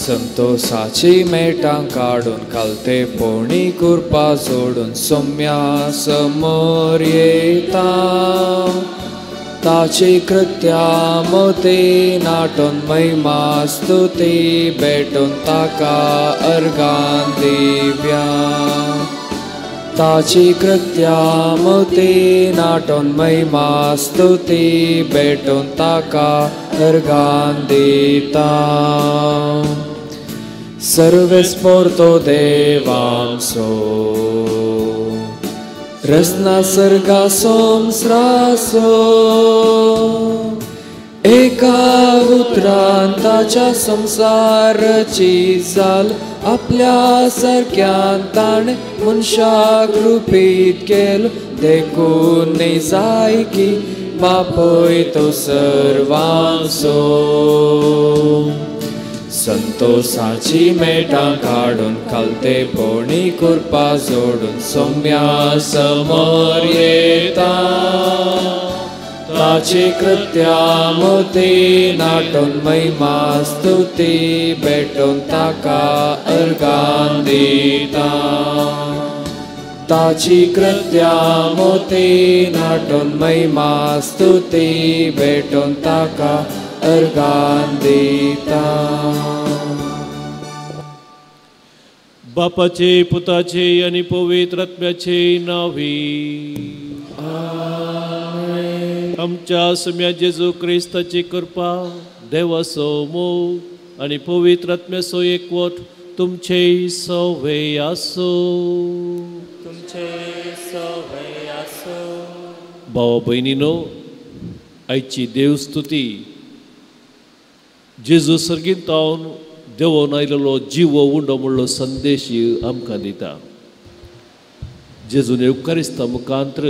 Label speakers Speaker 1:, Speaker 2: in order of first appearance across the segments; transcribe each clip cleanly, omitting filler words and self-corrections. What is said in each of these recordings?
Speaker 1: संतोषाची मेटां काढून कलते पोणी कृपा जोडून सोम्या समोर येता ताची कृत्या मोती नाटून महिमा स्तुती भेटून ताका अर्गां दिव्या ताची कृत्या मोती नाटून महिमा स्तुती भेटून ताका अर्गां दिता सर्वेस्पोर्तो देवांसो रचना सर्गा सोमस्रासो एका उतरान ताच्या संसाराची जाल आपल्या सारक्यान ताणे मनशाक रूपीत केलो देखून न्ही जाय की बापोय तो सर्वांचो संतोषाची मेटां काढून कलते पोणी कृपा जोडून सोम्या समोर येता ताची कृत्या मोती नाटून महिमा स्तुती भेटून ताका अर्गां दिता ताची कृत्या मोती नाटून महिमा स्तुती भेटून ताका अर्गां दिता
Speaker 2: बापाचे पुताचे आणि पवित्र आत्म्याचे नावी आमच्या सम्या जेजू क्रिस्ताची कृपा देवाचो मोग आणि पवित्र आत्म्याचो एकवट तुमचे सवे आसो भावा भयणीनो आयची देवस्तुती जेजू सर्गीन तावन देवोन आयलेलो जीव उंडो म्हणलो संदेश आमकां दिता जेजून उपकारिस्ता मुखांतर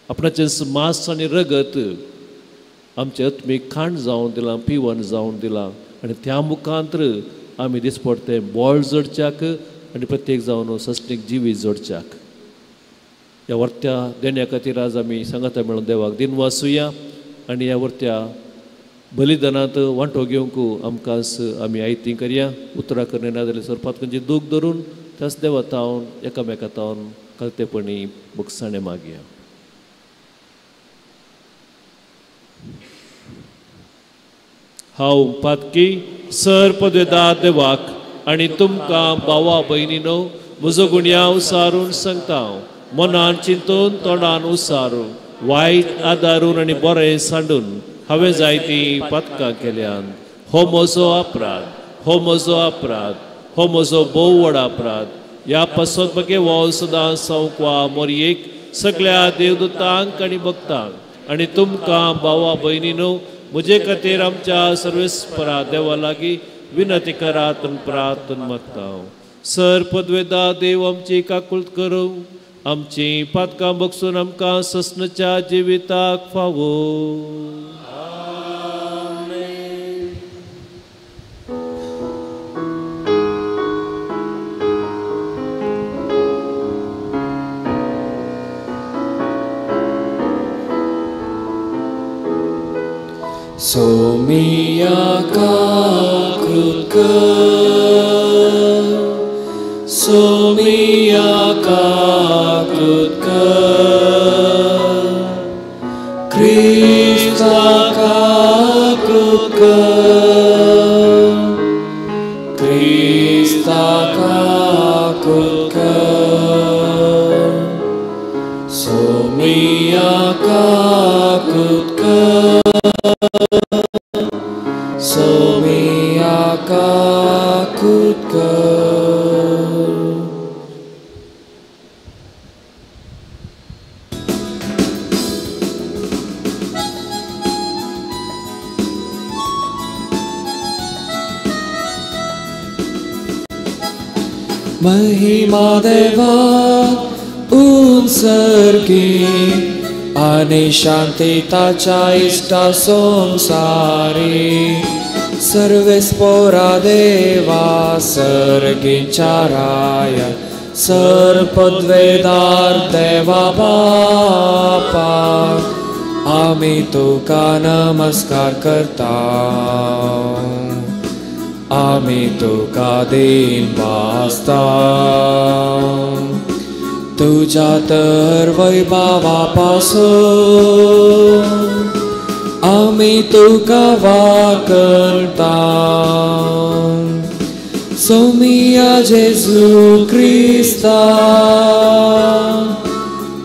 Speaker 2: आपणाचें मांस आनी रगत आमचे आत्मीक खाण जावन दिलां पिवण जावन दिलां आनी त्या मुखांतर आमी दिसपडटे बोळ जोडच्याक आनी प्रत्येक जावन सस्तीक जिवी जोडच्याक ह्या वर्त्या देण्या खातीर आज आमी सांगाता मेळून देवाक दिनवासुया आनी ह्या वर्त्या बलिदानांत वांटो घेवंक आमकांच आमी आयती करया उतरां करना नाजाल्यार सरपात खंयची दूख धरून त्याच देवा तावन एकामेका तावन कळतेपणी मुखसाणे मागया हांव पातकी सर पदवेदार देवाक आनी तुमकां भावा भयणीनो म्हजो गुन्यांव सारून सांगता मनान चिंतून तोंडान उसारून वायट आदारून आनी बरें सांडून हांवें जायतीं पातकां केल्यान हो म्हजो अपराध हो म्हजो अपराध हो म्हजो भोव व्हड अपराध ह्या पसतपके वो सदां सांगवा मोरयेक सगळ्या देवदूतांक आनी भक्तांक आनी तुमकां भावा भयणीनो म्हजे खातीर आमच्या सर्वेस्परा देवा लागीं विनती करात आनी प्रार्थना मागता सर पदवेदार देव आमची काकुळट करूं आमची पातकां बगसून आमकां ससनच्या जिविताक फावो
Speaker 1: सोमिया काकृत सोमिया काकृत Krista काकृत Krista काकृत सोमिया काकृत सोमिया काकृत महिमा देवा उंसर्गी आणि शांती ताच्या इष्टा संसारी सर्वेस्पोरा देवा सर्गींच्या राया सर पदवेदार देवा बापा आमी तुका नमस्कार करता आमी तुका दिन वाजता तुझ्या तर वैभवापासून आमी तुका वाकलता सोमिया जेजू क्रिस्ता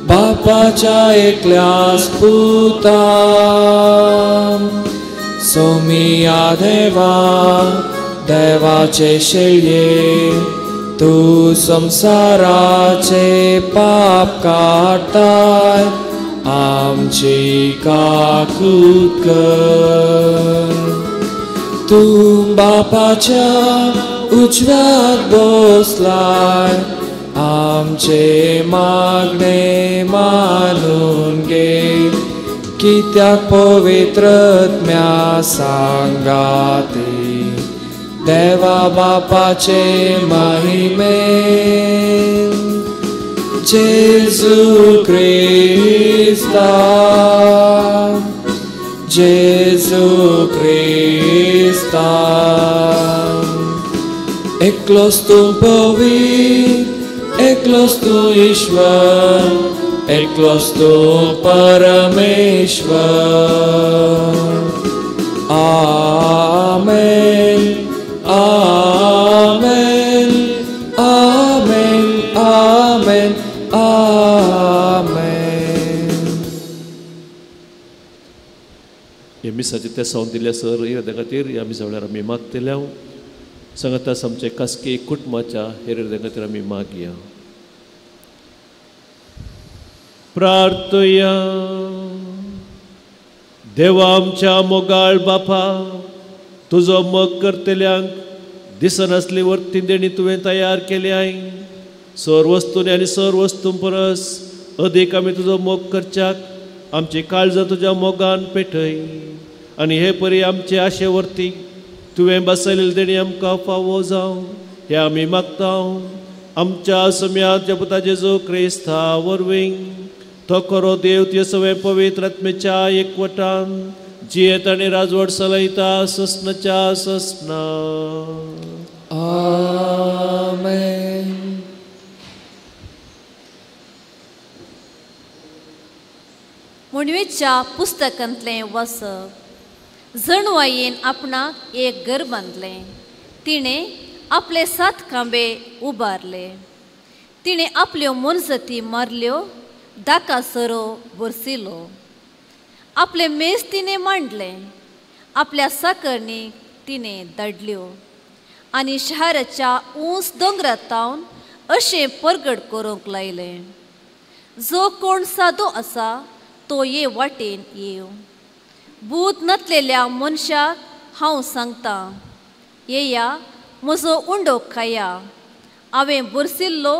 Speaker 1: बापाच्या एकल्यास पुता सोमिया देवा देवाचे शेळये तू संसाराचे पाप काढताय आमची काकूत कर तू बापाच्या उजव्यात बसलाय आमचे मागणे मानून घे कित्याक पवित्रत्म्या सांगाती देवा बापाचे महिमे जेजू क्रिस्ता जेजू क्रिस्ता एकलोस तू पवित्र एकलोस तू ईश्वर एकलोस तू परमेश्वर आमेन आमेन आमेन आमेन आमेन
Speaker 2: हे मिसाचे ते सावन दिल्या सर ह्या खातीर आमी सगळ्यार आमी मागतल्या सांगतास आमचे खासगी कुटुंबाच्या हेर खातीर आमी मागया प्रार्थया देवा आमच्या मोगाळ बापा तुझो मोग करतल्यांक दिसनासली वर्ती देणी तुवें तयार केल्याय सर वस्तूंनी आनी सर वस्तूं परस अदीक आमी तुजो मोग करच्याक आमची काळजां तुज्या मोगान पेटय आनी हे परी आमचे आशे वर्ती तुवें बसयलेली देणी आमकां फावो जावं हे आमी मागता आमच्या सम्याच्या पुता जेजू क्रिस्ता वरवीं तो खरो देव ते सगळे पवित्र आत्मेच्या एकवटान जियेत आनी राजवट चलयता ससनाच्या ससना
Speaker 1: आमेन
Speaker 3: मुणवेच्या पुस्तकांतलें वाचप जणवायेन आपणाक एक घर बांदलें तिणें आपले 7 खांबे उबारले तिणें आपल्यो मनजती मारल्यो दाका सरो बरसिलो आपले मेज तिणें मांडले आपल्या साकरणीक तिणें धाडल्यो आनी शाराच्या ऊंच दोंगरातावन अशें परगट करूंक लायलें जो कोण सादो आसा तो ये वाटेन येव भूत नतलेल्या मनशाक हांव सांगता येया म्हजो उंडो खाया हांवें बरसिल्लो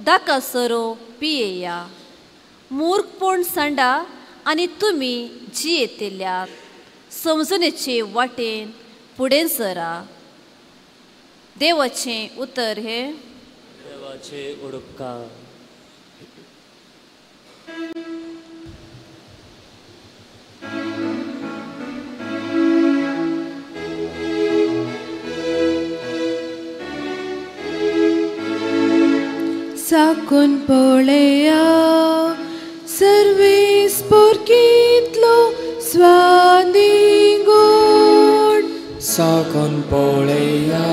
Speaker 3: दाका सरो पियेया मूर्खपण सांडा आनी तुमी जियेतेल्यात समजणेचे वाटेन फुडें सरा देवाचें उतर हे
Speaker 4: देवाचे उडपकार
Speaker 5: साकून पळया सर्वेस पोरकितलो स्वादिगोड
Speaker 1: साकून पळया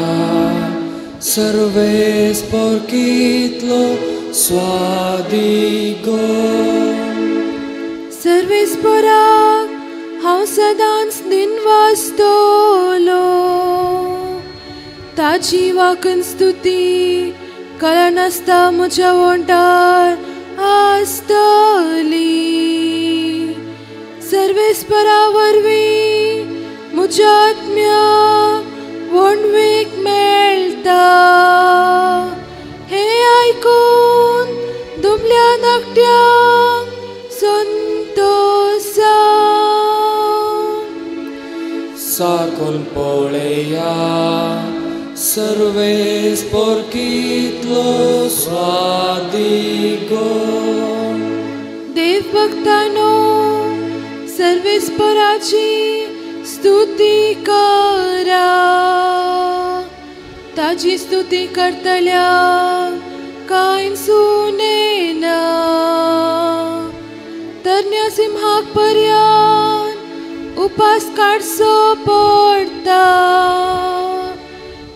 Speaker 1: सर्वेस पोरकितलो स्वादिगोड
Speaker 5: सर्वेस पोराक हांव सदांच दिनवासतलो ताची वाकन स्तुती कळा नासता म्हज्या वंटार आसतली सर्वेस्परा वरवीं म्हज्या आत्म्या वणवेक मेळटा हे आयकून दुबल्या धाकट्यांक संतोषा
Speaker 1: साकून पळया सर्वेस पोरकितलो स्वादिगोड
Speaker 5: देव भक्तानो सर्वेस्पराची स्तुती करा ताजी स्तुती करतल्या कांय सुनेना तरण्या सिंहाक पर्यंत उपास काडचो पडटा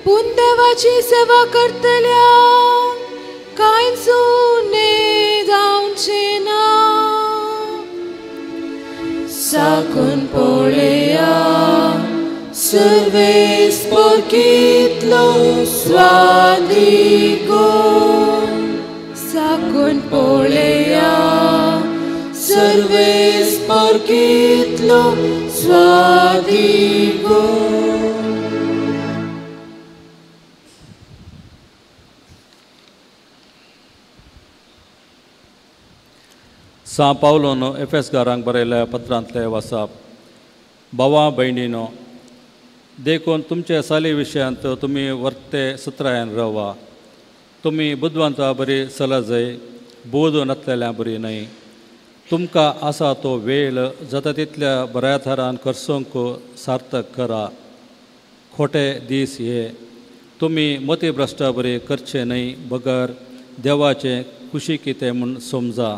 Speaker 5: पूण देवाची सेवा करतल्या कांय सुने जावचे ना
Speaker 1: साकून पळया सर्वेस पोरकितलो स्वादी गोड
Speaker 5: साकून पळया
Speaker 1: सर्वेस पोरकितलो स्वादी गोड
Speaker 6: सा पावलोन एफेसकारांक बरयल्या पत्रांतले वाचप भावा भयणीनो देखून तुमचे साली विशयांत तुमी वर्ते सुत्रायन रावा तुमी बुद्धवंता बरी सलजय बोध नासलेल्या बरी न्हय तुमकां आसा तो वेळ जाता तितल्या बऱ्या थरान करसोंक सार्थक करा खोटे दीस हे तुमी मतीभ्रश्टा बरी करचे न्हय बगर देवाचें खुशी कितें म्हूण समजा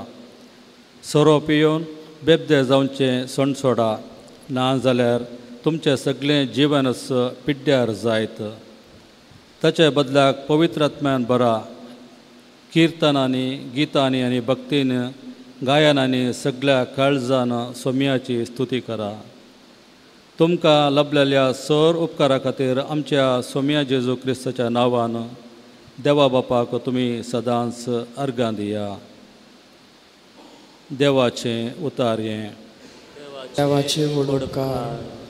Speaker 6: सोरो पिवन बेबदे जावचें सण सोडा ना जाल्यार तुमचें सगळें जिवनच पिड्ड्यार जायत ताचे बदलाक पवित्र आत्म्यान बरा किर्तनांनी गितांनी आनी भक्तीन गायनांनी सगळ्या काळजान सोम्याची स्तुती करा तुमकां लभलेल्या सर उपकारा खातीर आमच्या सोम्या जेजू क्रिस्ताच्या नांवान देवा बापाक तुमी सदांच अर्गां दिया देवाचें उतार्यें
Speaker 1: देवाचे उडोवकार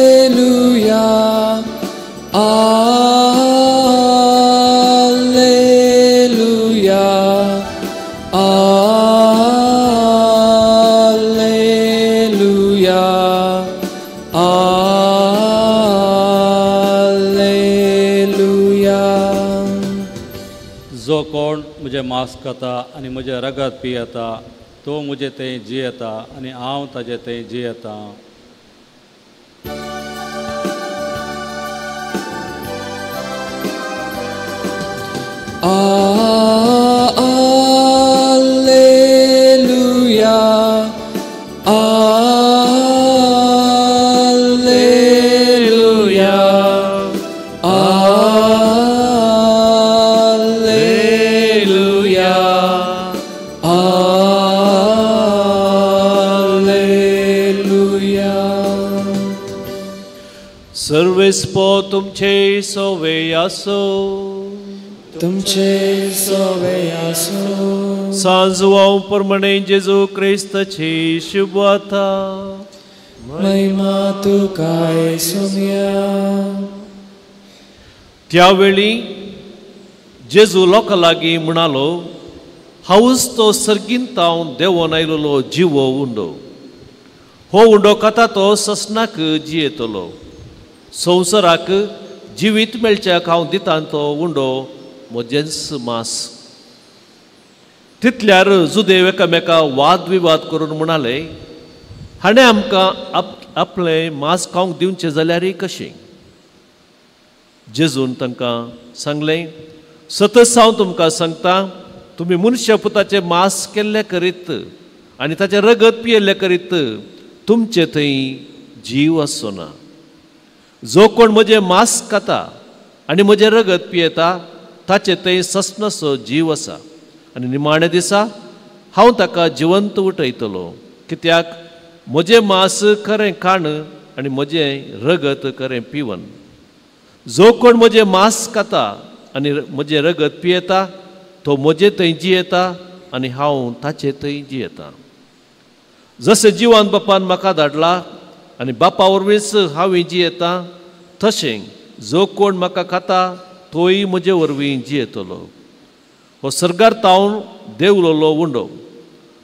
Speaker 1: Alleluia Alleluia Alleluia Alleluia
Speaker 6: जो कोण म्हजें मांस खाता आनी म्हजें रगत पियेता तो म्हजे थंय जियेता आनी हांव ताजे थंय जियेता
Speaker 1: Alleluia Alleluia Alleluia Alleluia
Speaker 2: सर्वेस्पो तुमचे सोवे आसो
Speaker 1: तुमचे सोवे आसो
Speaker 2: सांजवांव परमणे जेजू क्रिस्ताची शुभवार्ता
Speaker 1: महिमा तुकाय सोम्या
Speaker 2: त्यावेळी जेजू लोकां लागीं म्हणालो हांवूच तो सर्गिंतांव देंवोन आयलोलो जिवो उंडो हो उंडो खाता तो ससनाक जियेतलो संवसाराक जिवीत मेळच्याक हांव दितां तो उंडो म्हजेंच मांस तितल्यार जुदे एकामेका वाद विवाद करून म्हणाले हाणें आमकां आपलें मांस खावंक दिवचें जाल्यारय कशें जेजून तांकां सांगलें सतत हांव तुमकां सांगता तुमी मनशा पुताचें मांस केल्लें करीत आनी ताचें रगत पियेल्लें करीत तुमचे थंय जीव आसचो ना जो कोण म्हजें मांस खाता आनी म्हजें रगत पियेता ताचे थंय ससनसो जीव आसा आनी निमाणे दिसा हांव ताका जिवंत उठयतलो कित्याक म्हजें मांस खरें खाण आनी म्हजें रगत खरें पिवन जो कोण म्हजें मांस खाता आनी म्हजें रगत पियेता तो म्हजे थंय जियेता आनी हांव ताचे थंय जियेता जशें जिवान बापान म्हाका धाडला आनी बापा वरवींच हांवें जियेता तशें जो कोण म्हाका खाता तोय म्हजे वरवीं जियेतलो हो सर्गार तावन देंवलोलो उंडो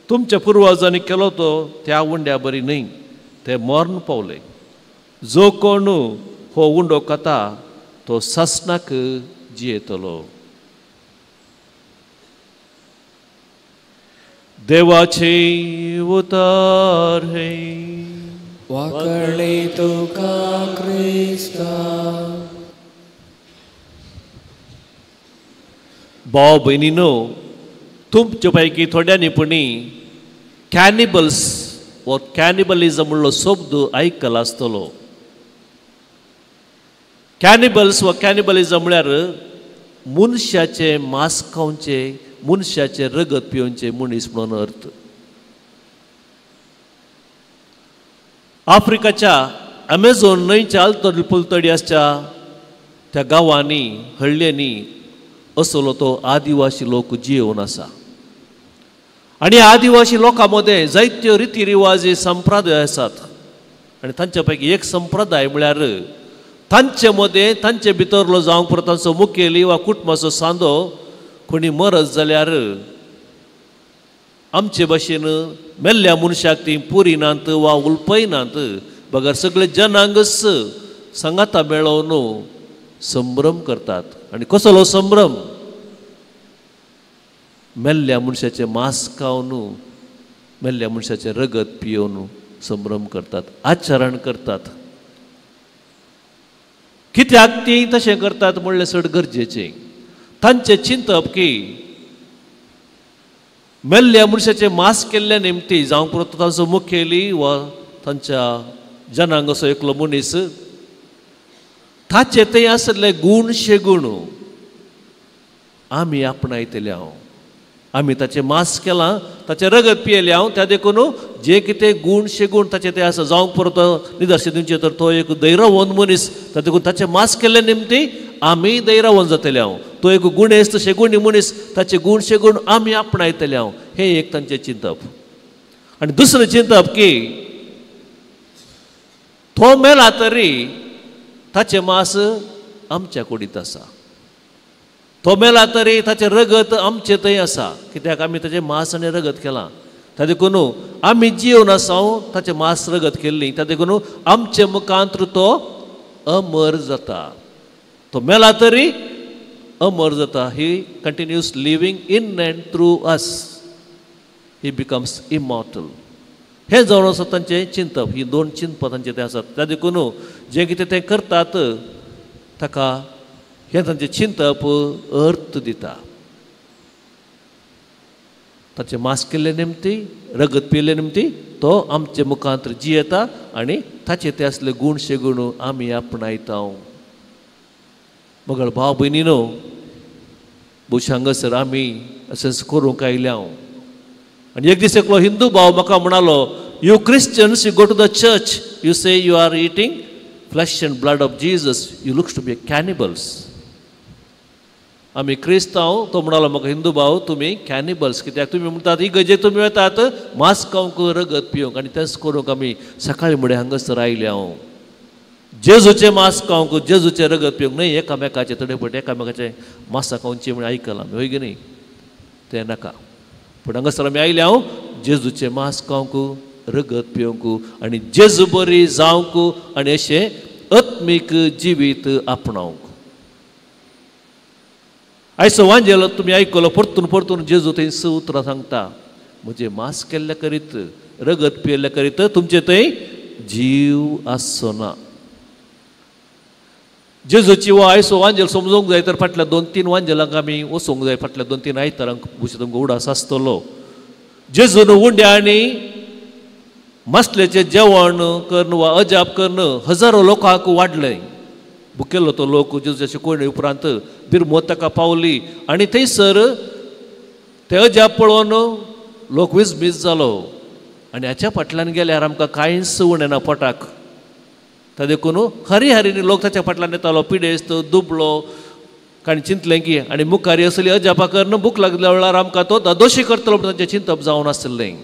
Speaker 2: तुमच्या पुर्वजांनी केलो तो त्या उंड्या बरी न्हय ते मरण पावले जो कोण हो उंडो खाता तो ससनाक जियेतलो. देवाचे उतार हे.
Speaker 1: वाकळले तुका क्रिस्ता.
Speaker 2: भाव भयणीनो, तुमचे पैकी थोड्यांनी कॅनिबल्स व कॅनिबलिझम म्हणलो शब्द आयकला आसतलो. कॅनिबल्स व कॅनिबलिझम म्हळ्यार मनशाचे मांस खावचे, मनशाचे रगत पिवचे मनीस म्हणून अर्थ. आफ्रिकाच्या अमेझॉन न्हंयच्या अल्तडपुलतडी त्या गांवांनी हळ्यांनी असलो तो आदिवासी लोक जियेवन आसा. आणि आदिवासी लोकां मदें जायत्यो रिती रिवाजी संप्रदाय आसात. आनी तांचे पैकी एक संप्रदाय म्हळ्यार तांचे मदें तांचे भितरलो जावंक पुरो तांचो मुखेली वा कुटुंबाचो सांदो कोणी मरत जाल्यार आमचे भाशेन मेल्ल्या मनशाक ती पुरिनात वा उलपयनात, बगर सगळे जनांगस संगाता मेळोवन संभ्रम करतात. आनी कसलो संभ्रम? मेल्ल्या मनशाचे मांस खावन, मेल्ल्या मनशाचे रगत पियोवन संभ्रम करतात, आचरण करतात. कित्याक ती तशें करतात म्हणलें चड गरजेचें. तांचें चिंतप की मेल्ल्या मनशाचे मांस केल्ल्या निमती जावंक पुरो तांचो मुखेली वा तांच्या जनांग असो एकलो मनीस ताचे ते आसले गूण शेगूण आमी आपणायतले हांव. आमी ताचें मांस केलां, ताचें रगत पियेलें हांव. त्या देखून जे कितें गूण शेगूण ताचे ते आसा जावंक पुरो तो निदर्शन दिवचें तर तो एक दैरवंत मनीस. त्या देखून ताचें मांस केल्ल्या निमती आमी दैरवंत जातले हांव. तो एक गुणेस्त शेगुणी मनीस, ताचे गूण शेगूण आमी आपणायतले हांव. हे एक तांचें चिंतप. आनी दुसरें चिंतप की तो मेला तरी ताचें मांस आमच्या कुडींत आसा. तो मेला तरी ताचें रगत आमचे थंय आसा, कित्याक आमी ताचें मांस आनी रगत केलां. त्या देखून आमी जिवन आसाव ताचें मांस रगत केल्लीं. त्या देखून आमचे मुखांतर तो अमर जाता. तो मेला तरी अमर जाता. He continues living in and through us. He becomes immortal. हे जावन आसा तांचें चिंतप. ही दोन चिंतपां तांचे ते आसात. त्या देखून जें कितें ते करतात ताका हे तांचें चिंतप अर्थ दिता. ताचें मांस केल्ले निमती, रगत पियेले निमती तो आमचे मुखांतर जियेता आनी ताचे ते असले गूण शेगूण आमी आपणायता. मगळ भाव भयणीनो, भुश हांगासर आमी अशें करूंक आयल्या. आनी एक दीस एकलो हिंदू भाव म्हाका म्हणालो, you Christians, you go to the church, you say you are eating flesh and blood of Jesus, you looks to be cannibals. आमी क्रिस्तांव, तो म्हणालो म्हाका हिंदू भाव, तुमी कॅनिबल्स. कित्याक तुमी म्हणटात इगर्जेक तुमी येतात मांस खावंक रगत पिवंक, आनी तेंच करूंक आमी सकाळी फुडें हांगासर आयल्या. जेजूचें मांस खावंक, जेजूचें रगत पिवंक न्हय एकामेकाचे तडेपट एकामेकाचे मांसां खावची म्हण आयकलां आमी, होय की न्ही? तें नाका. पूण हांगासर आमी आयल्या जेजूचें मांस खावंक, रगत पिवंक आनी जेजू बरी जावंक आनी अशें आत्मीक जिवीत आपणावंक. आयचो वांजेलो तुमी आयकलो, परतून परतून जेजू थंय 6 उतरां सांगता. म्हजें मांस केल्ल्या करीत, रगत पियेल्ल्या करीत तुमचे थंय जीव आसचो ना. जेजूची वो आयचो वांजेल समजूंक जाय तर फाटल्या 2-3 वांजेलांक आमी वचूंक जाय. फाटल्या 2-3 आयतारांक भुशें तुमकां उडास आसतलो. जेजून उंड्या आनी मसलेचें जेवण करून वा अजाप करून हजारो लोकांक वाडलें. भुकेलो तो लोक जेजूच्या शिकवणे उपरांत बिरमो ताका पावली आनी थंयसर ते अजाप पळोवन लोक विजमीज जालो. आनी हाच्या फाटल्यान गेल्यार आमकां कांयच उणें ना पोटाक. त्या देखून हरी हरीनी लोक ताच्या फाटल्यान येतालो, पिडेस्त दुबळो. काणी चिंतलें की आनी मुखारी असली अजापा करून भूक लागल्या वेळार आमकां तो दोशी करतलो म्हणून ताचें चिंतप जावन आसलें.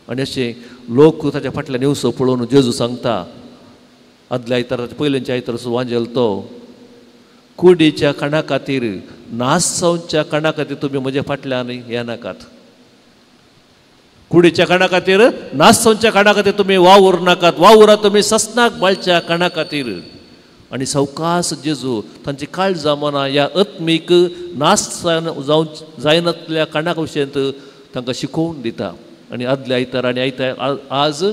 Speaker 2: आनी अशें लोक ताच्या फाटल्यान येवसो पळोवन जेजू सांगता, आदल्या आयताराच्या पयलींच्या आयताराचो वांजेल तो, कुडीच्या कणा खातीर, नासच्या कणा खातीर तुमी म्हज्या फाटल्यान येनाकात. कुडीच्या कणा खातीर, नासच्या कणा खातीर तुमी वावूर नाकात. वावुरा तुमी ससनाक बाळच्या कणा खातीर. आनी सवकास जेजू तांची काळजां मनां ह्या आत्मीक नाश जावं जायनातल्या कारणाक विशयंत तांकां शिकोवन दिता. आनी आदल्या आयतार आनी आज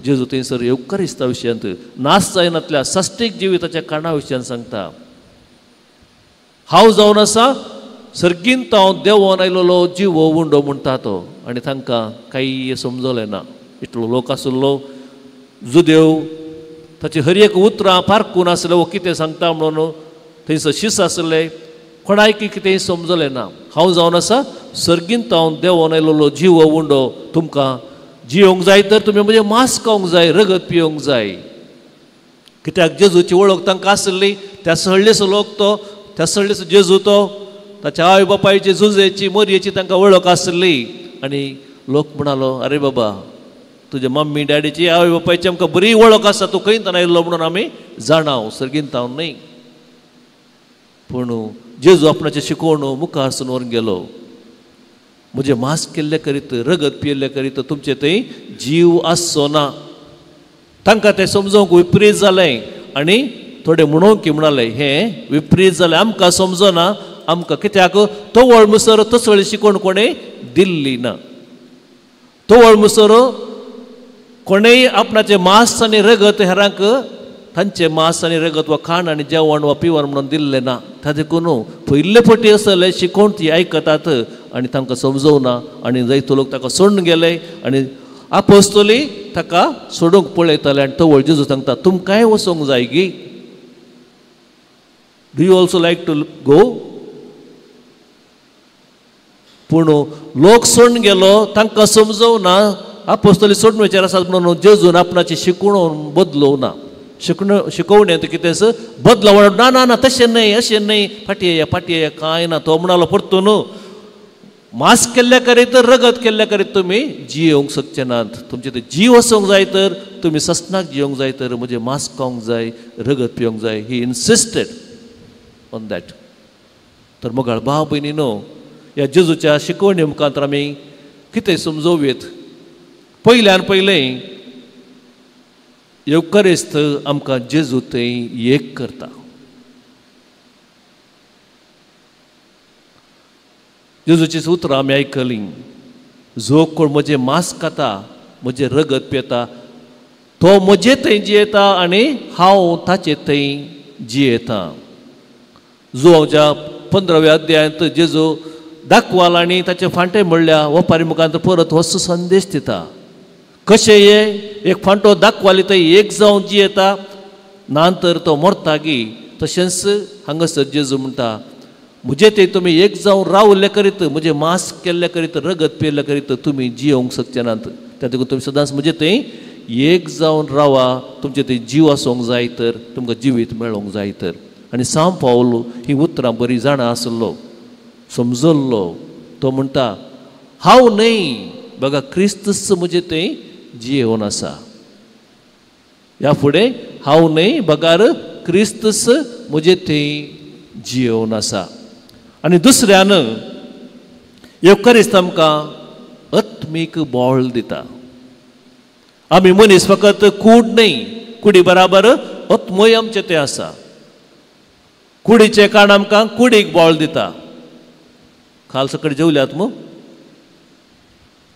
Speaker 2: जेजू थंयसर येवकारिस्ता विशयंत नाश जायनातल्या सश्टीक जिविताच्या कारणा विशयन सांगता. हांव जावन आसा सर्गींत हांव देंवोन आयलोलो जीव उंडो म्हणटा तो. आनी तांकां काही समजलें ना. इतलो लोक आसलो जुदेव ताची हर एक उतरां पारकून आसलें वो कितें सांगता म्हणून थंयसर शीस आसले. कोणायकी कितेंय समजलें ना. हांव जावन आसा सर्गींत हांव देंवोन आयलोलो जीव उंडो. तुमकां जियोंक जाय तर तुमी म्हणजे मांस खावंक जाय, रगत पियोंक जाय. कित्याक जेजूची वळख तांकां आसली. त्या सळ्ळेचो लोक तो, त्या सळ्ळेचो जेजू तो, ताच्या आवय बापायची झुजेची मरयेची तांकां वळख आसली. आनी लोक म्हणालो आरे बाबा तुजे मम्मी डॅडीची आवय बापायची आमकां बरी वळख आसा, तूं खंयच्यान आयिल्लो म्हणून आमी जाणाव, सर्गींत हांव न्हय. पूण जेजू आपणाचें शिकोवण मुखार सून व्हरून गेलो. म्हजें मांस केल्ले करीत, रगत पियेल्ले करीत तुमचे थंय जीव आसचो ना. तांकां तें समजोवंक विपरीत जालें. आनी थोडे म्हणूंक की म्हणाले हें विपरीत जालें, आमकां समजना. आमकां कित्याक तो वळ मुसर तसळी शिकोवण कोणें दिल्ली ना. तो वळ मुसर कोणेंय आपणाचें मांस आनी रगत हेरांक तांचें मांस आनी रगत वा खाण आनी जेवण वा पिवण म्हणून दिल्लें ना. त्या देखून पयले फावटी असले शिकोवण ती आयकतात आनी तांकां समजवना. आनी जायतो लोक ताका सोडून गेले. आनी आपोस्तोली ताका सोडूंक पळयताले. आनी तो वळ जेजू सांगता तुमकांय वचोंक जाय गी. Do you also like to go? पूण लोक सोडून गेलो, तांकां समजवना. आपोस्तोली सोडून वयचे आसात म्हणून जेजून आपणाची शिकवण बदलोवं ना. शिकवणेंत कितें बदलाव ना ना ना तशें न्हय, अशें न्हय, फाटी येया कांय ना. तो म्हणालो परतून मांस केल्ल्या करीत, रगत केल्ल्या करीत तुमी जियोंक शकचे नात. तुमचे ते जीव वचोंक जाय तर तुमी ससनाक जियोंक जाय तर म्हणजे मांस खावंक जाय, रगत पियोंक जाय. ही इन्सिस्टेड ऑन दॅट. तर मोगाळ भाव भयणीनो, ह्या जेजूच्या शिकवणे मुखांतर आमी कितें समजोवेत? पयल्यान पयलें येवकारिस्त आमकां जेजू थंय एक करता. जेजूची उतरां आमी आयकलीं. जो कोण म्हजें मांस खाता, म्हजें रगत पियेता, तो म्हजे थंय जियेता आनी हांव ताचे थंय जियेता. जुवांच्या 15व्या अध्यायांत जेजू दाखवाल आनी ताचे फांटे म्हणल्या वपारी मुखांतर परत हो संदेश दिता. कशें एक फांटो दाखवाली थंय एक जावन जियेता, नांतर तो मरता गी. तशेंच हांगासर जेजू म्हणटा म्हजे थंय तुमी एक जावन रावले करीत, म्हजें मांस केल्ले करीत, रगत पियेल्ले करीत तुमी जियोंक शकचे नात. त्या देखून तुमी सदांच म्हजे थंय एक जावन रावा. तुमचे थंय जीव आसूंक जाय तर, तुमकां जिवीत मेळोंक जाय तर. आनी सांव पावलो ही उतरां बरी जाणा आसलो, समजल्लो. तो म्हणटा हांव न्हय, बघा क्रिस्तूच म्हजे थंय जियोन आसा. ह्या फुडें हांव न्हय, बगार क्रिस्तूच म्हजे थंय जियोन आसा. आनी दुसऱ्यान येवकारिस्त आमकां आत्मीक बोळ दिता. आमी मनीस फकत कूड न्हय, कुडी बराबर आत्मय आमचे तें आसा. कुडीचें कारण आमकां कुडीक बोळ दिता. काल सकाळी जेवल्यात मग?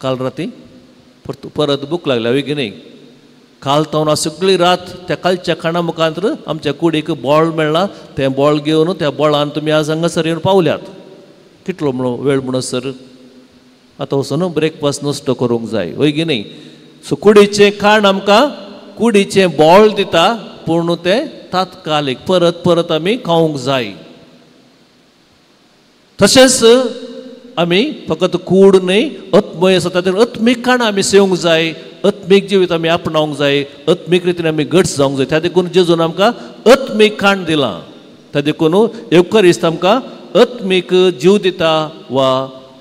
Speaker 2: काल राती परत भूक लागल्या वे की नाही? काल तावन सगळी रात त्या कालच्या खाणा मुखांतर आमच्या कुडीक बोळ मेळ्ळा. तें बोळ घेवन त्या बोळान तुमी आज हांगासर येवन पावल्यात. कितलो म्हणून वेळ म्हणसर आतां वचून ब्रेकफास्ट नश्ट करूंक जाय, वय की नाही? सो कुडीचें खाण आमकां कुडीचें बोळ दिता, पूण तें तात्कालीक, परत परत आमी खावंक जाय. तशेंच आमी फकत कूड न्हय, आत्मय आसा तातूंत आत्मीक खाण आमी सेवंक जाय, आत्मीक जिवीत आमी आपणावंक जाय, आत्मीक रितीन आमी घट्ट जावंक जाय. त्या देखून जेजून आमकां आत्मीक खाण दिलां. त्या देखून येवकारिस्त आमकां आत्मीक जीव दिता वा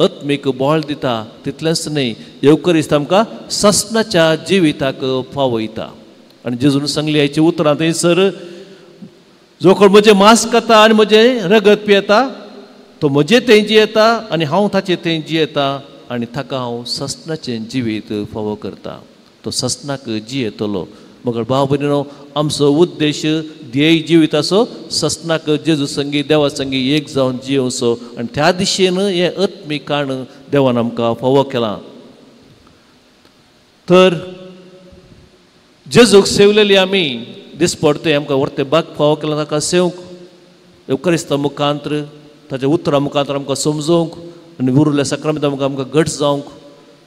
Speaker 2: आत्मीक बोळ दिता. तितलेंच न्हय, येवकारिस्त आमकां ससनाच्या जिविताक पावयता. आनी जेजून सांगली हाची उतरां थंयसर जो कोण म्हजें मांस खाता आनी म्हजें रगत पियेता, तो म्हजे थंय जियेता आनी हांव ताचे थंय जियेता आनी ताका हांव ससनाचें जिवीत फावो करता. तो ससनाक जियेतलो. मग भाव भयणीनो आमचो उद्देश ध्येय जिविताचो ससनाक जेजू संगी देवा संगी एक जावन जियोवचो आनी त्या दिशेन हें आत्मीक काण देवान आमकां फावो केलां. तर जेजूक सेवलेली आमी दिसपडटे आमकां व्हरते बाग फावो केला ताका सेवंक एवकारिस्ता मुखांतर ताच्या उतरां मुखांतर आमकां समजोवंक आनी उरल्या सक्रामेंता आमकां घट जावंक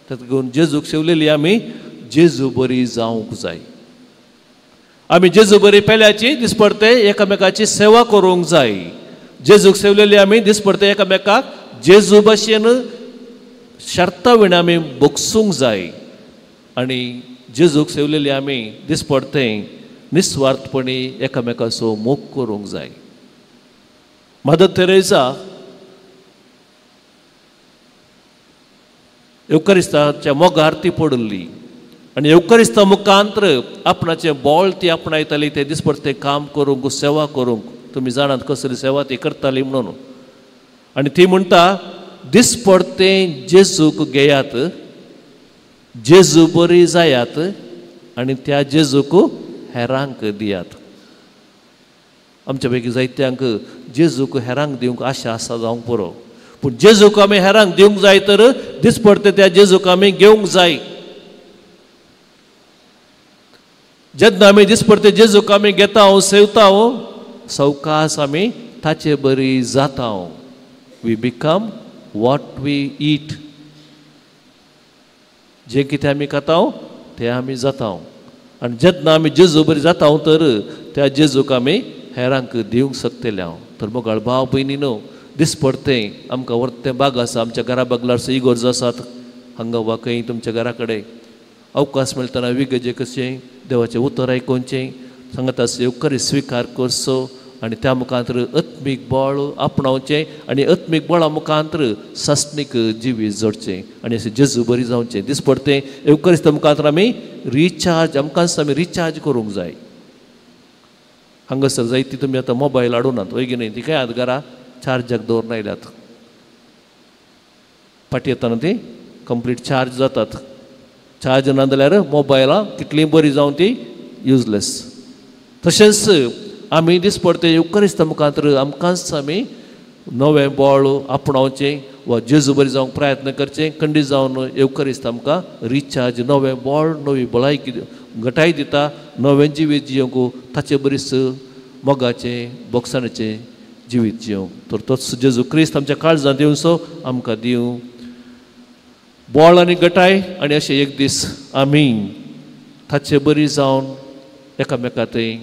Speaker 2: ताका घेवन जेजूक सेवलेली आमी जेजू बरी जावंक जाय. आमी जेजू बरी पेल्याची दिसपडटे एकामेकाची सेवा करूंक जाय. जेजूक सेवलेली आमी दिसपडटे एकामेकाक जेजू भाशेन शर्ता विणा आमी बोगसूंक जाय. आनी जेजूक सेवलेली आमी दिसपडटे निस्वार्थपणी एकामेकाचो मोग करूंक जाय. मदर तेरेसा एवकारिस्ताच्या मोगार ती पडली आनी एवकारिस्ता मुखांतर आपणाचें बोळ ती आपणायताली ते दिसपडटे काम करूंक सेवा करूंक. तुमी जाणात कसली सेवा ती करताली म्हणून. आनी ती म्हणटा दिसपडटे जेजूक घेयात, जेजू बरी जायात आनी त्या जेजूक हेरांक दियात. आमच्या पैकी जायत्यांक जेजूक हेरांक दिवंक आशा आसा जावंक पुरो, पूण जेजूक आमी हेरांक दिवंक जाय तर दिसपडटे त्या जेजूक आमी घेवंक जाय. जेन्ना आमी दिसपडटे जेजूक आमी घेता सेवता सवकास आमी ताचे बरी जाता. We become what we eat. जे कितें आमी खाता तें आमी जाता. आनी जेन्ना आमी जेजू बरी जाता तर त्या जेजूक आमी हेरांक दिवंक शकतले. तर मोगाळ भाव भयणीनो दिसपडटें आमकां व्हरतें बाग आसा. आमच्या घरा बागलारचो इगोर्ज आसात हांगा वा खंय तुमच्या घरा कडेन अवकाश मेळटना विगजे कशें देवाचें उतर आयकोवचें सांगता येवकारी स्विकार करचो आनी त्या मुखांतर आत्मीक बळ आपणावचें आनी आत्मीक बळा मुखांतर सस्नीक जिवीत जोडचें आनी अशें जेजू बरी जावचें. दिसपडटें एवकारिस्ता मुखांतर आमी रिचार्ज आमकां आमी रिचार्ज करूंक जाय. हांगासर जायती तुमी आतां मोबायल हाडूनात वय न्ही ती काय आतां घरा चार्जाक दवरून आयल्यात. पाटी येताना ती कंप्लीट चार्ज जातात. चार्ज ना जाल्यार मोबायलां कितलीं बरी जावन ती युजलेस. तशेंच आमी दिसपडटे एवकारिस्ता मुखांतर आमकांच आमी नवें बळ आपणावचें वा जेजू बरी जावंक प्रयत्न करचें. खंडीत जावन एवकारिस्ता आमकां रिचार्ज नवें बळ नवी भलायकी घटाय दिता, नवें जिवीत जियोंक ताचे बरीच मोगाचें बोगसाणेचें जिवीत जियोंक. तर तोच जेजू क्रिस्त आमच्या काळजांत येवचो आमकां दिवं बळ आनी घटाय आनी अशें एक दीस आमी ताचे बरी जावन एकामेका थंय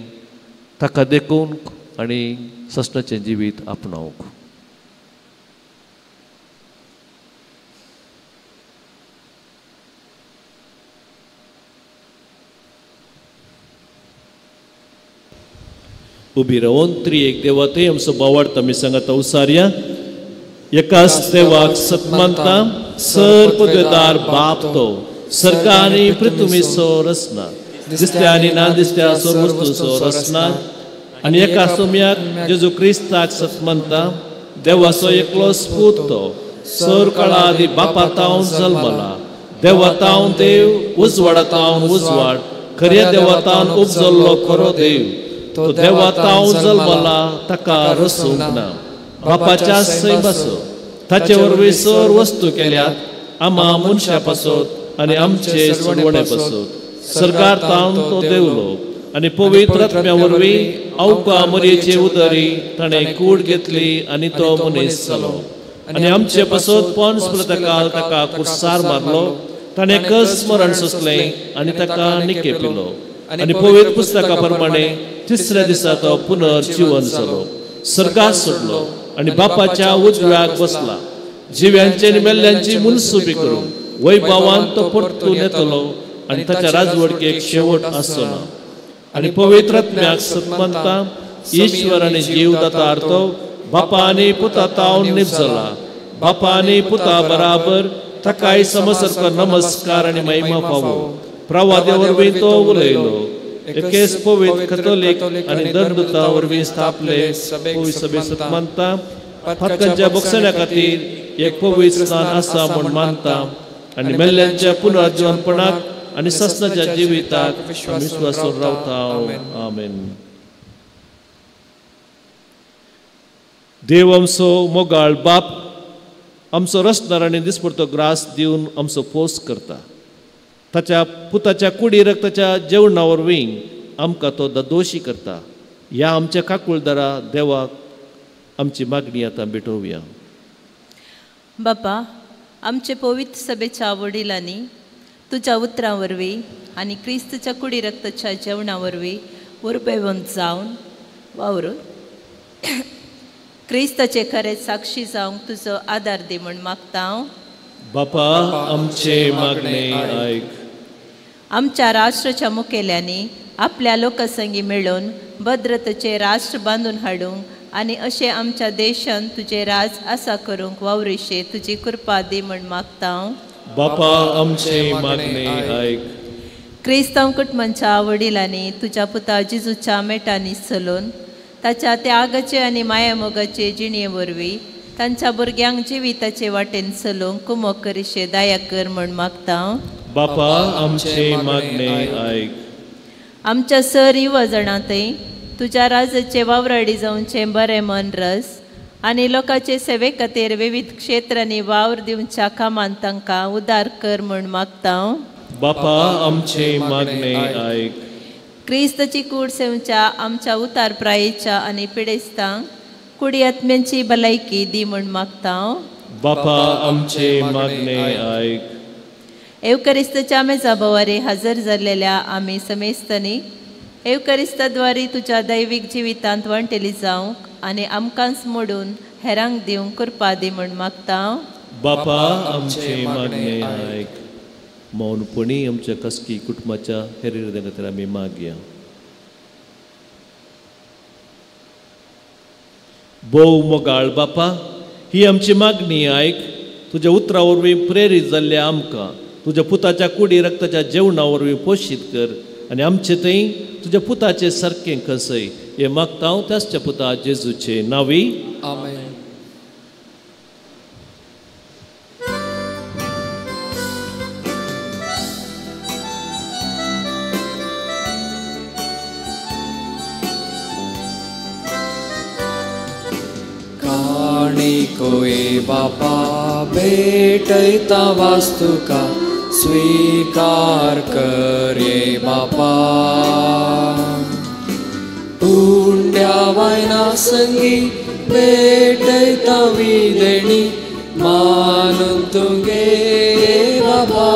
Speaker 2: ताका देखून आनी ससनाचें जिवीत आपणावंक. उबी रावन त्रिएक देवा थंय आमचो बावार्थ आमी सांगात उसारया. एकाच देवाक सतमानता सर्पदार बाप तो सर्गा आनी पृथ्वीचो रचना दिसत्या आनी ना दिसत्या सर्व वस्तूचो रचना आनी एका सोम्याक जेजू क्रिस्ताक सतमानता देवाचो एकलो स्पूत तो सर काळा आदी बापा तावन जल्मला. देवा तावन देव उजवाडा तावन उजवाड खऱ्या देवा तावन उपजल्लो खरो देव. तो देवा तावन जल्मला ताका रसूंक ना. बापाच्या सै बसो ताचे वरवीं सर वस्तू केल्यात आमा मनशा पासत आनी आमचे सोडवणे पासत सरकार तावन तो देवलो आनी पवित्र आत्म्या वरवीं अवका मरयेचे उदरी ताणें कूड घेतली आनी तो मनीस जालो आनी आमचे पासत पोंस प्रतकाल ताका कुर्सार मारलो. ताणें कस मरण सोंसलें आनी ताका निके पिलो आनी पवित्र पुस्तका प्रमाणे तिसऱ्या दिसा तो पुनर्जीवन जालो. सर्गाक सोडलो आनी बापाच्या उजव्याक बसला. जिव्यांचे आनी मेल्ल्यांची मुनसुबी करून वैभवान तो परतून येतलो आनी ताच्या राजवडकेक शेवट आसचो ना. आनी पवित्र आत्म्याक सतमानता ईश्वर आनी जीवदाता अर्थ बापा आनी पुता तावन निपजला. बापा आनी पुता बराबर ताकाय समसर्क नमस्कार आनी महिमा फावो. प्रवादे वरवीं तो उलयलो. एकेच पवित्र कॅथोलीक आनी दंडुता वरवीं स्थापले पवित्र सभे सतमानता फातकांच्या बोगसण्या खातीर एक पवित्र स्नान आसा म्हूण मानता आनी मेल्ल्यांच्या पुनर्जीवनपणाक आनी ससनाच्या जिविताक विश्वासून रावता. आमेन. देव आमचो मोगाळ बाप आमचो रचणार आनी दिसपडतो ग्रास दिवन आमचो पोस करता. ताच्या पुताच्या कुडी रक्ताच्या जेवणा वरवीं आमकां तो दोशी करता. ह्या आमच्या काकुळदारा देवाक आमची मागणी आतां भेटोवया.
Speaker 7: बापा, आमचे पवित्र सभेच्या वडिलांनी तुझ्या उतरां वरवीं आनी क्रिस्तच्या कुडी रक्ताच्या जेवणा वरवीं उरबेवंत जावन वावरून क्रिस्ताचे खरे साक्षी जावंक तुजो आदार दी म्हूण मागता हांव.
Speaker 2: बापा, आमचे मागणे आयक.
Speaker 7: आमच्या राष्ट्राच्या मुखेल्यांनी आपल्या लोकसंगी मेळून भद्रतेचे राष्ट्र बांदून हाडूंक आनी अशें आमच्या देशांत तुजें राज आसा करूंक वावरिशे तुजी कृपा दी म्हूण मागता हांव.
Speaker 2: बापा, आमचे मागणे आयक.
Speaker 7: क्रिस्तांव कुटुंबाच्या वडिलांनी तुज्या पुता जेजूच्या मेटांनी चलून ताच्या त्यागाचे आनी माया मोगाचे जिणे वरवीं तांच्या भुरग्यांक जिविताचे वाटेन चलोवंक कुमोग करिशे दया कर म्हूण मागता हांव.
Speaker 2: बापा, आमचे मागणे आयक.
Speaker 7: आमच्या सर युवा जाणांतय तुज्या राजाचे वावराडी जावचे बरें मन रस आनी लोकांचे सेवे खातीर विविध क्षेत्रांनी वावर दिवच्या कामान तांकां उदार कर म्हूण मागता हांव.
Speaker 2: बापा, आमचे मागणे आयक.
Speaker 7: क्रिस्ताची कूड सेवच्या आमच्या उतार प्रायेच्या आनी पिडेस्तांक कुडी आत्म्यांची भलायकी दी म्हूण मागता हांव.
Speaker 2: बापा, आमचे मागणे आयक.
Speaker 7: एवकरिस्ताच्या मेजा बोवारे हजर जाल्लेल्या आमी समेस्तनी एवकरिस्ताद्वारे तुज्या दैवीक जिवितांत वंटेली जावंक आनी आमकांच मोडून हेरांक दिवंक कृपा दी म्हूण मागता हांव.
Speaker 2: बापा, आमचे मागणे आयक. मौनपणी आमच्या कसकी कुटुंबाच्या हेर खातीर आमी मागया. भोव मोगाळ बापा, ही आमची मागणी आयक. तुज्या उतरा वरवीं प्रेरीत जाल्ल्या आमकां तुज्या पुताच्या कुडी रक्ताच्या जेवणा वरवीं पोशीत कर आनी आमचे थंय तुज्या पुताचे सारकें कसय हे मागता हांव त्याच्या पुता जेजूचे नांवी.
Speaker 1: आमेन. कोई बापा भेटैता वास्तुका स्वीकार करे बापा. उंड्या वायना संगी भेटैता विदेणी मानून तुगे बापा.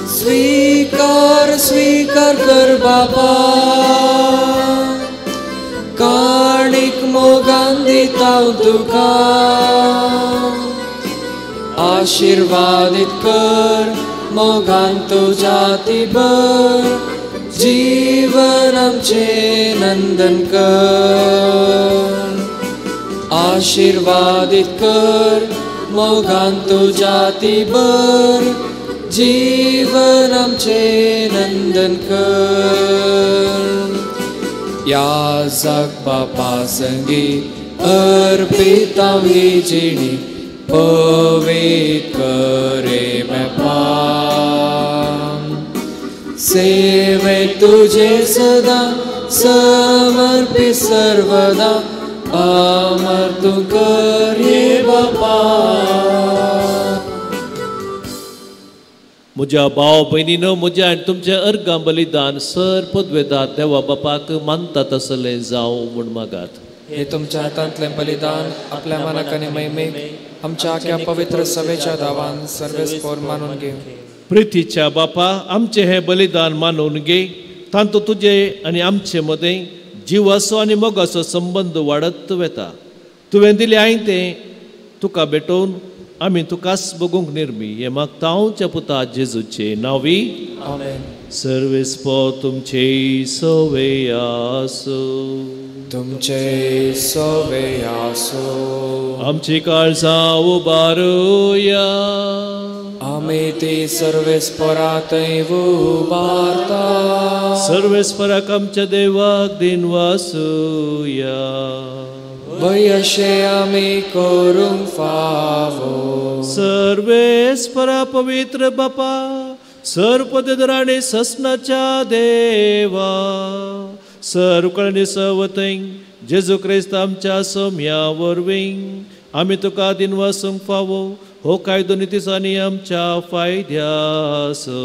Speaker 1: स्वीकार स्वीकार कर बापा. काणिक मोगान दिता तुका. आशीर्वादित कर मोगान तुझ्या तिबर. जीवन आमचे नंदन कर. आशीर्वादित कर मोगान तुझ्या तिबर. जीवन आमचे नंदन कर. याजक बापा संगी अर्पिता ही जिणी पवित्र करे बापा. सेवे तुझे सदा समर्पित सर्वदा अमर तू कर हे बापा.
Speaker 2: म्हज्या भाव भयणीनो, म्हज्या आनी तुमचे अर्गां बलिदान सर पदवेदात देवा बापाक मानता तसलें जावं म्हूण मागात.
Speaker 1: हे तुमच्या हातांतलें बलिदान आपल्या मनाक आनी मैमेक आमच्या आख्या पवित्र सभेच्या दावान सर्वेस्पोर मानून घे.
Speaker 2: प्रितीच्या बापा, आमचे हे बलिदान मानून घे. तांतू तुजे आनी आमचे मदें जिवाचो आनी मोगाचो संबंद वाडत वेता. तुवें दिलें हांवें तें तुका भेटोवन आमी तुकाच बगूंक निर्मी हे मागता हांव च्या पुता जेजूचे नांवी.
Speaker 1: आमेन.
Speaker 2: सर्वेस्पो तुमचे सवे आसो.
Speaker 1: तुमचे सवे आसो.
Speaker 2: आमची काळजां उबारुया.
Speaker 1: आमी ती सर्वेस्परांतय उबारता.
Speaker 2: सर्वेस्पराक आमच्या देवाक दिन वासुया.
Speaker 1: वयशे आमी करूंक फावो.
Speaker 2: सर्वेस्परा पवित्र बापा, सर्वपदधर आणि ससनाच्या देवा, सर्वकळणी सवतैं जेजू क्रिस्त आमच्या सोम्या वरवीं आमी तुका दिनवासूंक फावो. हो कायदो नितीसांनी आमच्या फायद्यासो.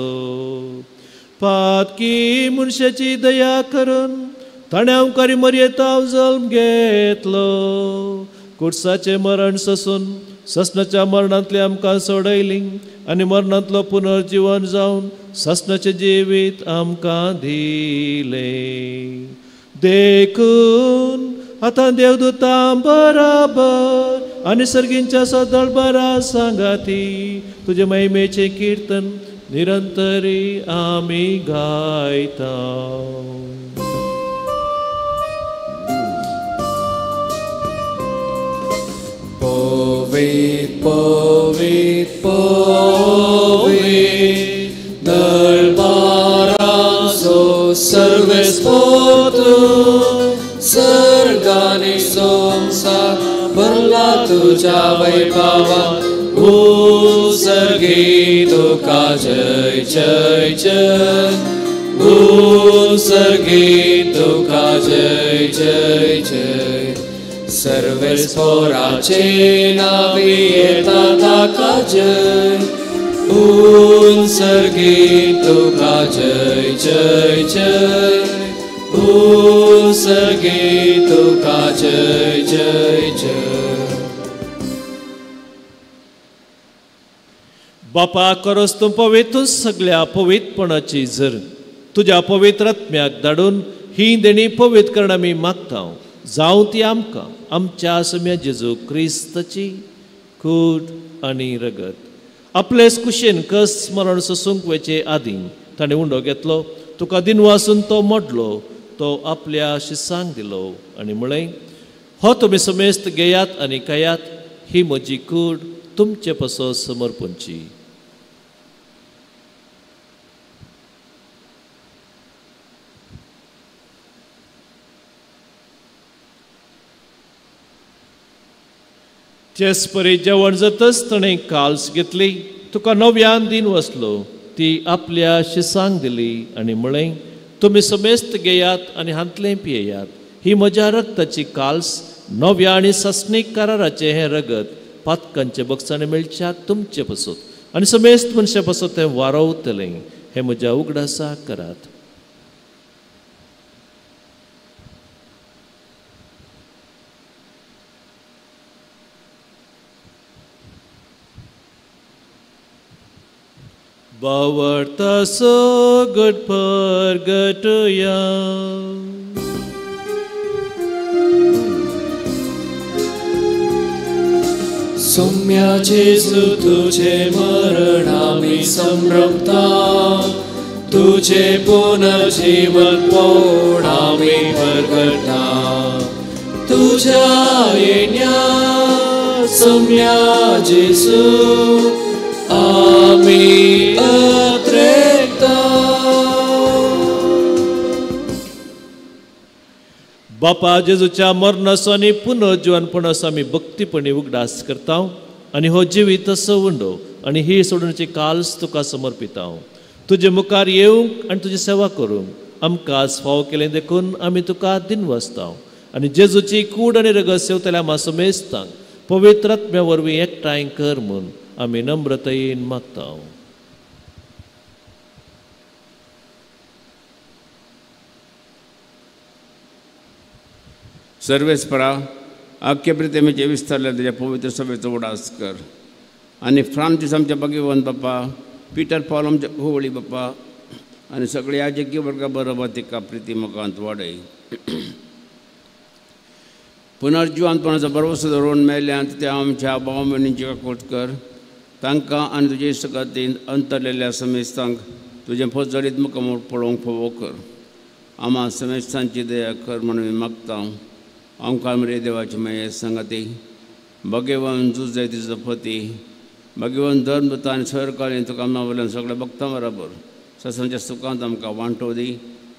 Speaker 2: पातकी मनशाची दया करून ताणें अवकारी मर्यादाव जल्म घेतलो. कुर्साचें मरण सोसून ससनाच्या मरणांतली आमकां सोडयली आनी मरणांतलो पुनर्जीवन जावन ससनाचें जिवीत आमकां दिलें. देखून आतां देवदूतां बराबर आनी सर्गींच्या सदळबरा सांगाती तुजे महिमेचें कीर्तन निरंतरी आमी गायता.
Speaker 1: Povet, povet, povet, dălbarazo Sarves पोतू, सर्गाने संसार भरला तुझ्या वैभवात. सर्गी तुका जय जय जय, सर्गी तुका जय जय जय. सर्वेस पोराचे नावे येता ताका जय. सर्गी तुका जय जय जय, सर्गी तुका जय जय जय.
Speaker 2: बापा करोस तूं पवित्र सगळ्या पवित्रपणाची झर तुझ्या पवित्र आत्म्याक धाडून ही देणी पवित्र करण आमी मागता. जावं ती आमकां आमच्या सम्या जेजू क्रिस्ताची कूड आनी रगत. आपलेच कुशेन कस स्मरण सोसूंक वेचे आदीं ताणें उंडो घेतलो. तुका दिनवासून तो मोडलो. तो आपल्या शिसांक दिलो आनी म्हळें, हो तुमी समेस्त घेयात आनी खायात. ही म्हजी कूड तुमचे पासो समर्पणची. तेच परी जेवण जातच ताणें काल्स घेतली. तुका नव्यान दिन वसलो. ती आपल्या शिसांक दिली आनी म्हळें, तुमी समेस्त घेयात आनी हांतलें पियेयात. ही म्हज्या रक्ताची काल्स, नव्या आनी सस्नीक कराराचें हें रगत पातकांचे बक्षांनी मेळच्याक तुमचे पासत आनी समेस्त मनशा पासत तें वारवतलें. हें म्हज्या उगडासाक करात. बावडतासो गटपर गटया.
Speaker 1: सौम्या जेजू तुझे मरण आमी संभ्रमता. तुझे पुनर्जीवन पळोवन आमी परगटा. तुझ्या येण्या सौम्या जेजू आमी अत्रेकता.
Speaker 2: बापा जेजूच्या मरणाचो आनी पुनर्जीवनपणाचो आमी भक्तीपणी उगडास करता आनी हो जिवीत असो उंडो आनी ही सोडूनची काल्स तुका समर्पिता. तुजे मुखार येवंक आनी तुजी सेवा करूंक आमकां आज फाव केलें देखून आमी तुका दिनवासता. आनी जेजूची कूड आनी रगत सेवतल्या आमा समेस्तांक पवित्र आत्म्या वरवीं एकठांय कर म्हूण आमी नम्रतायेन मागता.
Speaker 8: सर्वेस्परा आख्या प्रितेमेचे विस्तारल्या तुज्या पवित्र सभेचो उडास कर. आनी फ्रांसीस आमच्या भगीवन बापा, पिटर पॉल आमच्या होवळी बापा आनी सगळे याजकी वर्गा बरोबर तिका प्रिती मोगांत वाडय. पुनर्जीवनपणाचो भरवसो धरून मेल्यांत त्या आमच्या भाव भयणींची काकोट कर. तांकां आनी तुजे इश्टगातीन अंतरलेल्या समेस्तांक तुजें फजळीत मुखार पळोवंक फोव कर. आम्हा समेस्तांची दया कर म्हणून मागता. आमकां मरे देवाची माये सांगाती भगेवन झूज जाय तिजो पती भगेवन धर्मता आनी सरकारीन तुका आमना वयल्यान सगळ्या भक्तां बरोबर ससांच्या सुखांत आमकां वांटो दी.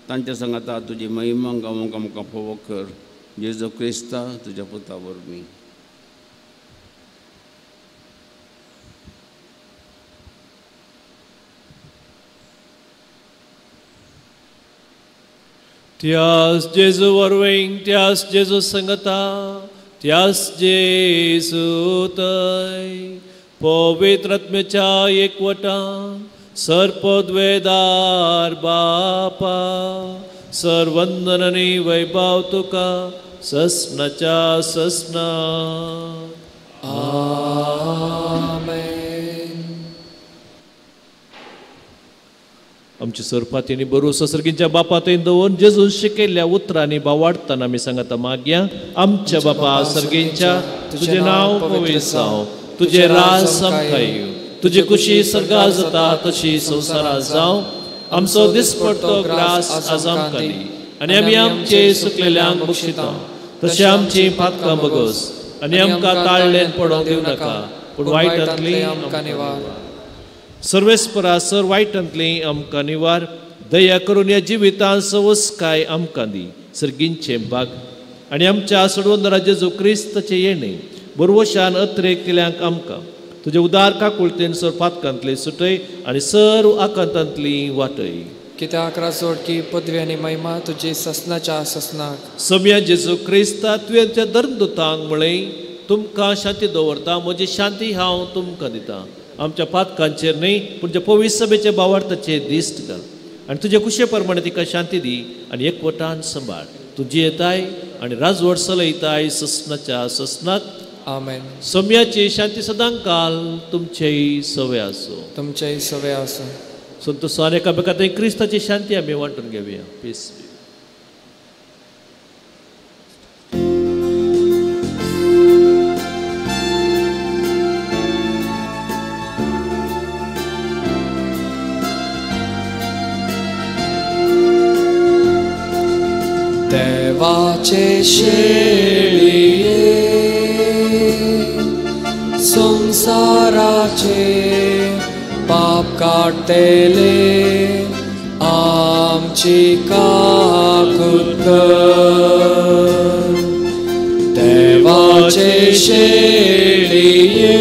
Speaker 8: तांच्या सांगाता तुजी महिमा गावूंक आमकां फोव कर. जेजू क्रिस्ता तुझ्या पुता वरवीं
Speaker 2: त्यास जेजू वरवीं त्यास जेजू संगता त्यास जेजू तय पवित्र आत्म्याच्या एकवटान सर्पद्वेदार बापा सर्वंदन आणि वैभव तुका ससनाच्या ससना
Speaker 1: आमेन.
Speaker 2: आमची सरपातीनी बरोस सर्गींच्या बापा थंय दवरून जेजून शिकयल्ल्या उतरांनी बावाडटना आमी सांगता मागया. आमच्या बापा सर्गींच्या तुझे नांव पवित्र जावं, तुझे राज सामका येवं, तुझी खुशी सर्गार जाता तशी संवसारांत जावं. आमचो दिसपडतो ग्रास आज आमकां दी आनी आमी आमचे सुकलेल्यांक बक्षिता तशें आमची पातकां बगोस आनी आमकां ताळ्ळेन पडोवंक दिवं नाका पूण वायटांतली आमकां निवार. सर्वेस्परा सर वायटांतली आमकां निवार. दया करून ह्या जिवितांत सवस्काय आमकां दी सर्गींचे भाग आनी आमच्या सोडवंदरा जेजू क्रिस्ताचे येणे बरवशान अत्रेक केल्यांक आमकां तुजे उदार काकुळतेन सर पातकांतली सुटय आनी सर्व आकांतांतली वाटय.
Speaker 1: कित्याक रासोड की पदवी आनी महिमा तुजी ससनाच्या ससनाक.
Speaker 2: सम्या जेजू क्रिस्ता तुवें धर्मदुतांक म्हळें तुमकां शांती दवरता म्हजी शांती हांव तुमकां दितां. आमच्या पातकांचेर न्हय पूण जे पवित्र सभेच्या भावार्थाचेर दिश्ट घाल आनी तुजे कुशे प्रमाणे तिका शांती दी आनी एकवटान सांबाळ. तुजी येताय आनी राजवट चलयताय ससनाच्या ससनाक.
Speaker 1: आमेन.
Speaker 2: सम्याची शांती सदां काल तुमचेय सवय आसूं.
Speaker 1: तुमचेय सवय आसूं.
Speaker 2: संतोषान एकामेकांत क्रिस्ताची शांती आमी वांटून घेवया. पीस.
Speaker 1: देवाचे शेळिये संसाराचे पाप काढतेले आमची काकूत कर. देवाचे शेळिये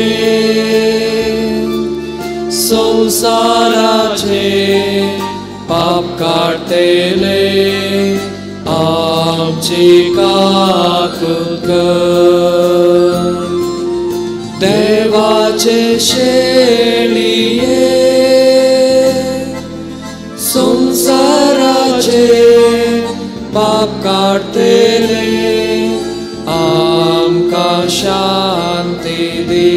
Speaker 1: संसाराचे पाप काढतेले आमची काकूत कर. देवाचे शेळिये संसाराचे पाप काढतेले आमकां शांती दी.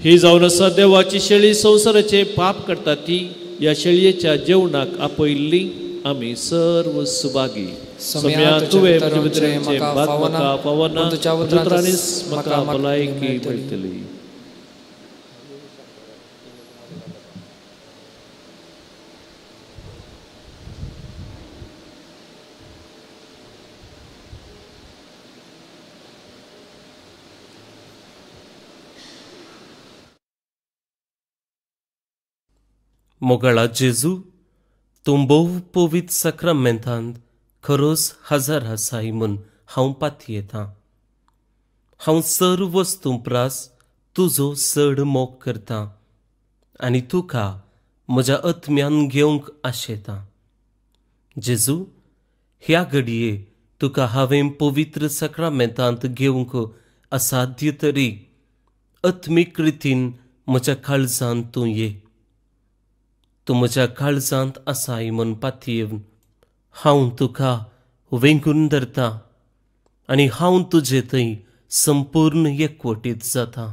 Speaker 2: ही जावन आसा देवाची शेळी संसाराचे पाप करता ती. या शेळयेच्या जेवणाक आपयल्ली आमी सर्व सुभागी. सम्या तुवें म्हजे भितरचे म्हाका पावना तुज्या उतरांनीच म्हाका भलायकी मेळटली.
Speaker 9: मोगळा जेजू तूं भोव पवित्र सक्रामेंतांत खरोच हजर आसाय म्हूण हांव पातयेतां. हांव सर्व वस्तू प्रास तुजो चड मोग करतां आनी तुका म्हज्या आत्म्यान घेवंक आशेतां. जेजू ह्या घडये तुका हांवें पवित्र सक्रामेंतांत घेवंक असाध्य तरी आत्मीक रितीन म्हज्या काळजांत तूं ये. तूं म्हज्या काळजांत आसाय म्हूण पातयेवन हांव तुका वेंगून धरतां आनी हांव तुजे थंय संपूर्ण एकवटीत जातां.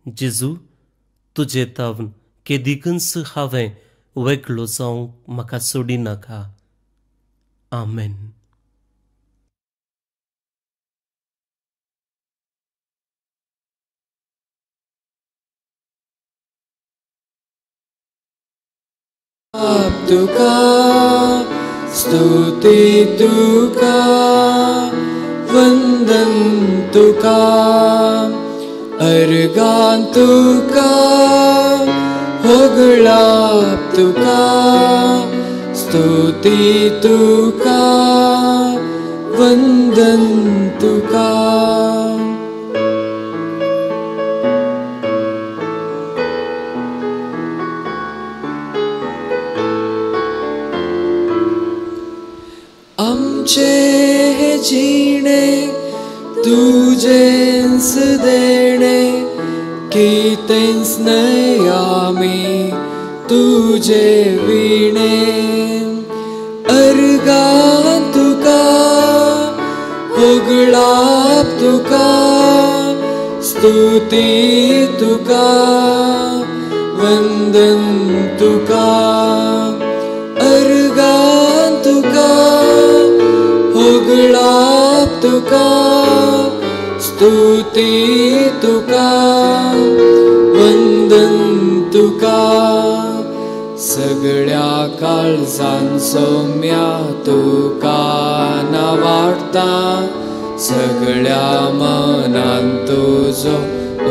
Speaker 9: जेजू तुजे तावन केदिकच हांवें वेगळो जावंक म्हाका सोडिनाका. आमेन.
Speaker 1: तुका स्तुती तुका वंदन तुका अर्गान तुका होगळाप तुका स्तुती तुका वंदन तुका. आमचे हे जिणे तुझेच देणे कितेंच नाही आमी तुझे विणे. अर्गां तुका होगळाप तुका स्तुती तुका वंदन तुका. अर्गां तुका होगळाप तुका स्तुती तुका वंदन तुका. सगळ्या काळजान सौम्या तुका नावाडता सगळ्या मनान तुजो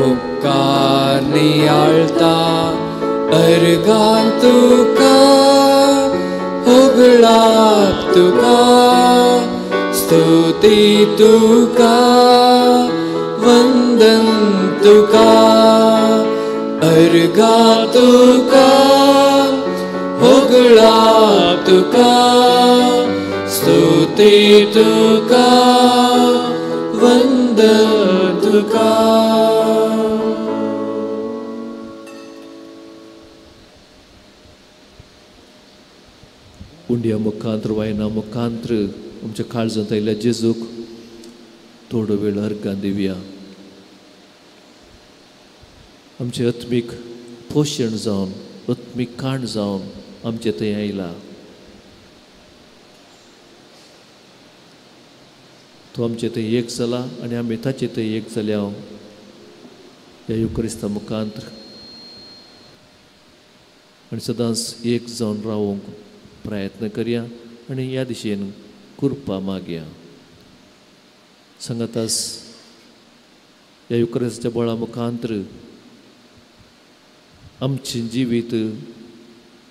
Speaker 1: उपकार नियाळता. अर्गां तुका होगळाप तुका स्तुती तुका वंदन तुका. अर्गां तुका होगळाप तुका स्तुती तुका वंदन तुका.
Speaker 2: उंड्या मुखांत्र वायना मुखांत्र आमच्या काळजांत आयिल्ल्या जेजूक थोडो वेळ अर्गां दिवया. आमचें आत्मीक पोशण जावन आत्मीक काण जावन आमचे थंय आयला. तो आमचे थंय एक जाला आनी आमी ताचे थंय एक जाल्या ह्या युक्रिस्ता मुखांत्र आनी सदांच एक जावन रावूंक प्रयत्न करया आनी ह्या दिशेन कृपा मागया. सांगातास ह्या युक्रिस्ताच्या बळा मुखांत्र आमची जिवीत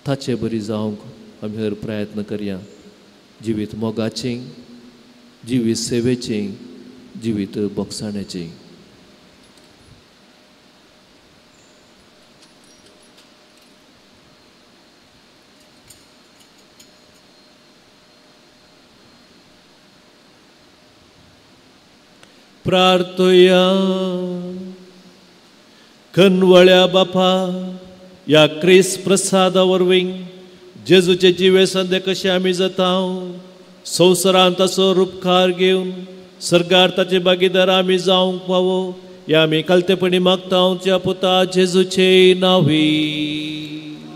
Speaker 2: ताचे बरी जावंक आमी हर प्रयत्न करया. जिवीत मोगाचें जिवीत सेवेचें जिवीत बोगसाण्याचें. प्रार्थया. कनवळ्या बापा या क्रिस्त प्रसादा वरवीं जेजूचे जिवे संदे कशे आमी जाता संवसारांत ताचो रूपकार घेवन सर्गार ताचे भागीदार आमी जावंक पावो या आमी कलतेपणी मागता हांवच्या पुता जेजूचे नांवी.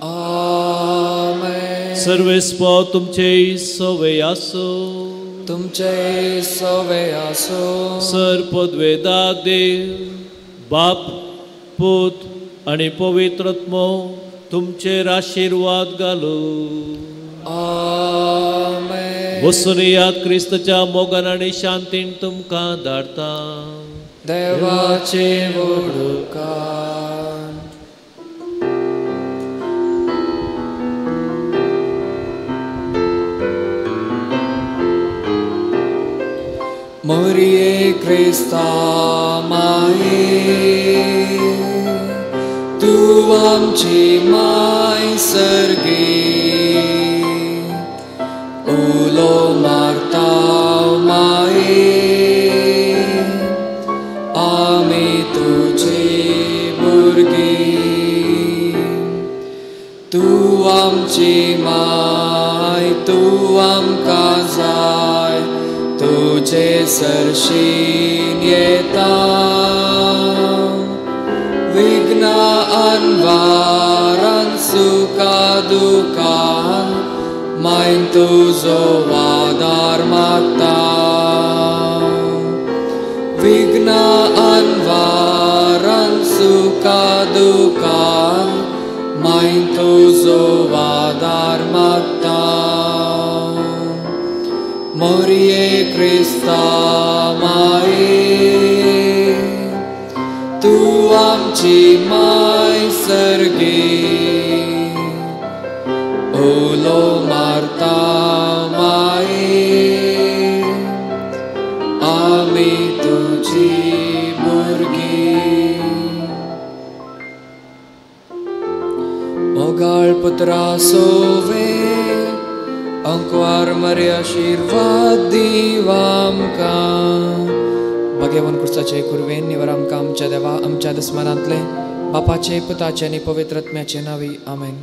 Speaker 1: आमेन.
Speaker 2: सर्वेस्पो तुमचे सवे आसो
Speaker 1: तुमचे सवे आसो.
Speaker 2: सर्पद्वेदा देव बाप पूत आनी पवित्र आत्मो तुमचेर आशीर्वाद घालो.
Speaker 1: आमेन.
Speaker 2: वचून याद क्रिस्ताच्या मोगान आनी शांतीन तुमकां धाडटा.
Speaker 1: देवाचे वडुकार. मोरये क्रिस्ता माये तू आमची माय सर्गी उलो मारता माये आमी तुझी भुरगी. तू आमची माय तू आमकां जाय तुझे सरशीन येता. विघ्ना अनवारान सुखा दुखान मायन तुजो वादार मागता. विघ्ना अनवारान सुखा दुखान मायन तुजो वादार मागता. मोरये क्रिस्ता माये तू आमची माय सर्गी उलो मारता पुत्रा सोवे अंकवार मरे आशीर्वाद दिवा आमकां भगवान क्रिस्ताचे कुरवेन निवर आमकां आमच्या देवा आमच्या दस्मानांतले बापाचे पुताचे आनी पवित्र आत्म्याचे नावी आमेन.